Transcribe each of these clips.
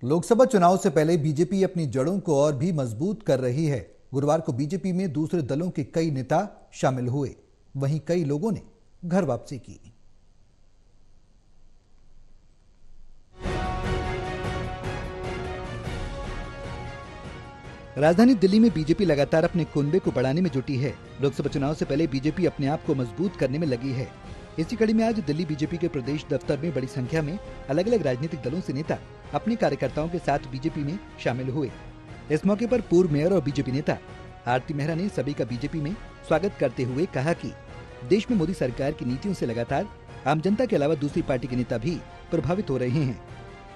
लोकसभा चुनाव से पहले बीजेपी अपनी जड़ों को और भी मजबूत कर रही है। गुरुवार को बीजेपी में दूसरे दलों के कई नेता शामिल हुए, वहीं कई लोगों ने घर वापसी की। राजधानी दिल्ली में बीजेपी लगातार अपने कुनबे को बढ़ाने में जुटी है। लोकसभा चुनाव से पहले बीजेपी अपने आप को मजबूत करने में लगी है। इसी कड़ी में आज दिल्ली बीजेपी के प्रदेश दफ्तर में बड़ी संख्या में अलग अलग राजनीतिक दलों से नेता अपने कार्यकर्ताओं के साथ बीजेपी में शामिल हुए। इस मौके पर पूर्व मेयर और बीजेपी नेता आरती मेहरा ने सभी का बीजेपी में स्वागत करते हुए कहा कि देश में मोदी सरकार की नीतियों से लगातार आम जनता के अलावा दूसरी पार्टी के नेता भी प्रभावित हो रहे हैं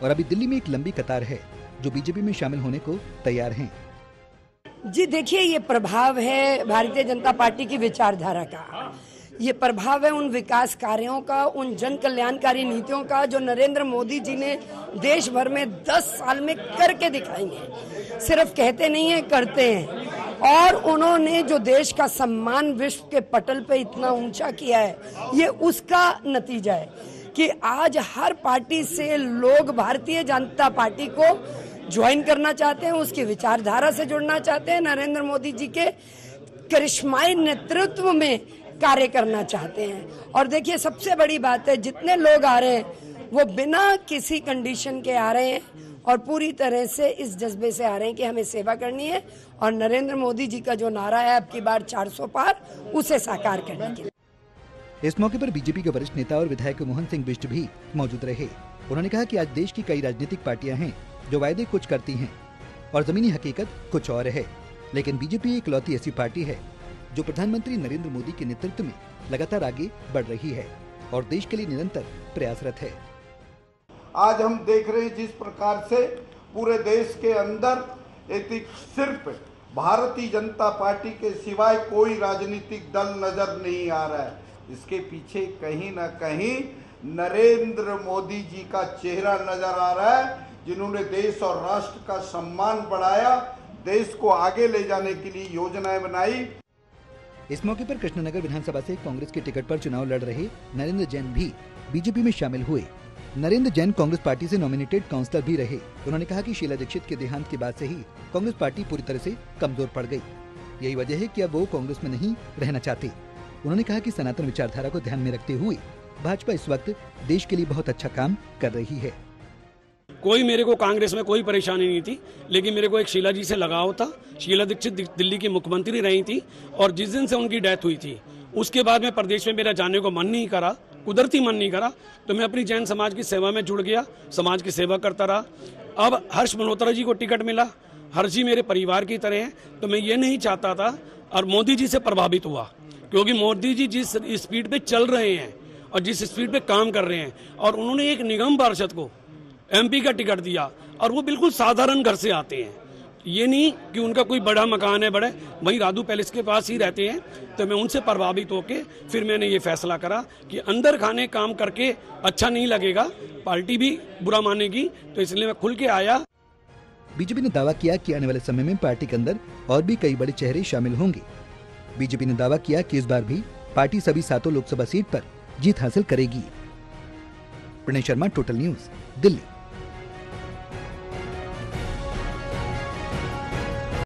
और अभी दिल्ली में एक लंबी कतार है जो बीजेपी में शामिल होने को तैयार हैं। जी देखिए, ये प्रभाव है भारतीय जनता पार्टी की विचारधारा का, ये प्रभाव है उन विकास कार्यों का, उन जन कल्याणकारी नीतियों का जो नरेंद्र मोदी जी ने देश भर में 10 साल में करके दिखाई है। सिर्फ कहते नहीं है, करते हैं। और उन्होंने जो देश का सम्मान विश्व के पटल पे इतना ऊंचा किया है, ये उसका नतीजा है कि आज हर पार्टी से लोग भारतीय जनता पार्टी को ज्वाइन करना चाहते हैं, उसकी विचारधारा से जुड़ना चाहते हैं, नरेंद्र मोदी जी के करिश्माई नेतृत्व में कार्य करना चाहते हैं। और देखिए, सबसे बड़ी बात है, जितने लोग आ रहे हैं वो बिना किसी कंडीशन के आ रहे हैं और पूरी तरह से इस जज्बे से आ रहे हैं कि हमें सेवा करनी है और नरेंद्र मोदी जी का जो नारा है अब की बार 400 पार, उसे साकार करने के लिए। इस मौके पर बीजेपी के वरिष्ठ नेता और विधायक मोहन सिंह बिष्ट भी मौजूद रहे। उन्होंने कहा कि आज देश की कई राजनीतिक पार्टियां हैं जो वायदे कुछ करती हैं और जमीनी हकीकत कुछ और है, लेकिन बीजेपी इकलौती ऐसी पार्टी है जो प्रधानमंत्री नरेंद्र मोदी के नेतृत्व में लगातार आगे बढ़ रही है और देश के लिए निरंतर प्रयासरत है। आज हम देख रहे हैं जिस प्रकार से पूरे देश के अंदर सिर्फ भारतीय जनता पार्टी के सिवाय कोई राजनीतिक दल नजर नहीं आ रहा है। इसके पीछे कहीं ना कहीं नरेंद्र मोदी जी का चेहरा नजर आ रहा है, जिन्होंने देश और राष्ट्र का सम्मान बढ़ाया, देश को आगे ले जाने के लिए योजनाएं बनाई। इस मौके पर कृष्णनगर विधानसभा से कांग्रेस के टिकट पर चुनाव लड़ रहे नरेंद्र जैन भी बीजेपी में शामिल हुए। नरेंद्र जैन कांग्रेस पार्टी से नॉमिनेटेड काउंसलर भी रहे। उन्होंने कहा कि शीला दीक्षित के देहांत के बाद से ही कांग्रेस पार्टी पूरी तरह से कमजोर पड़ गई। यही वजह है कि अब वो कांग्रेस में नहीं रहना चाहते। उन्होंने कहा कि सनातन विचारधारा को ध्यान में रखते हुए भाजपा इस वक्त देश के लिए बहुत अच्छा काम कर रही है। कोई मेरे को कांग्रेस में कोई परेशानी नहीं थी, लेकिन मेरे को एक शीला जी से लगाव था। शीला दीक्षित दिल्ली की मुख्यमंत्री रही थी और जिस दिन से उनकी डेथ हुई थी उसके बाद में प्रदेश में मेरा जाने को मन नहीं करा, कुदरती मन नहीं करा, तो मैं अपनी जैन समाज की सेवा में जुड़ गया, समाज की सेवा करता रहा। अब हर्ष मल्होत्रा जी को टिकट मिला, हर्ष जी मेरे परिवार की तरह हैं, तो मैं ये नहीं चाहता था और मोदी जी से प्रभावित हुआ, क्योंकि मोदी जी जिस स्पीड पे चल रहे हैं और जिस स्पीड पे काम कर रहे हैं, और उन्होंने एक निगम पार्षद को एमपी का टिकट दिया और वो बिल्कुल साधारण घर से आते हैं। ये नहीं कि उनका कोई बड़ा मकान है, बड़े वहीं राधू पैलेस के पास ही रहते हैं, तो मैं उनसे प्रभावित होके फिर मैंने ये फैसला करा कि अंदर खाने काम करके अच्छा नहीं लगेगा, पार्टी भी बुरा मानेगी, तो इसलिए मैं खुल के आया। बीजेपी ने दावा किया कि आने वाले समय में पार्टी के अंदर और भी कई बड़े चेहरे शामिल होंगे। बीजेपी ने दावा किया कि इस बार भी पार्टी सभी 7 लोकसभा सीट पर जीत हासिल करेगी। Pranay Sharma, total news, Delhi.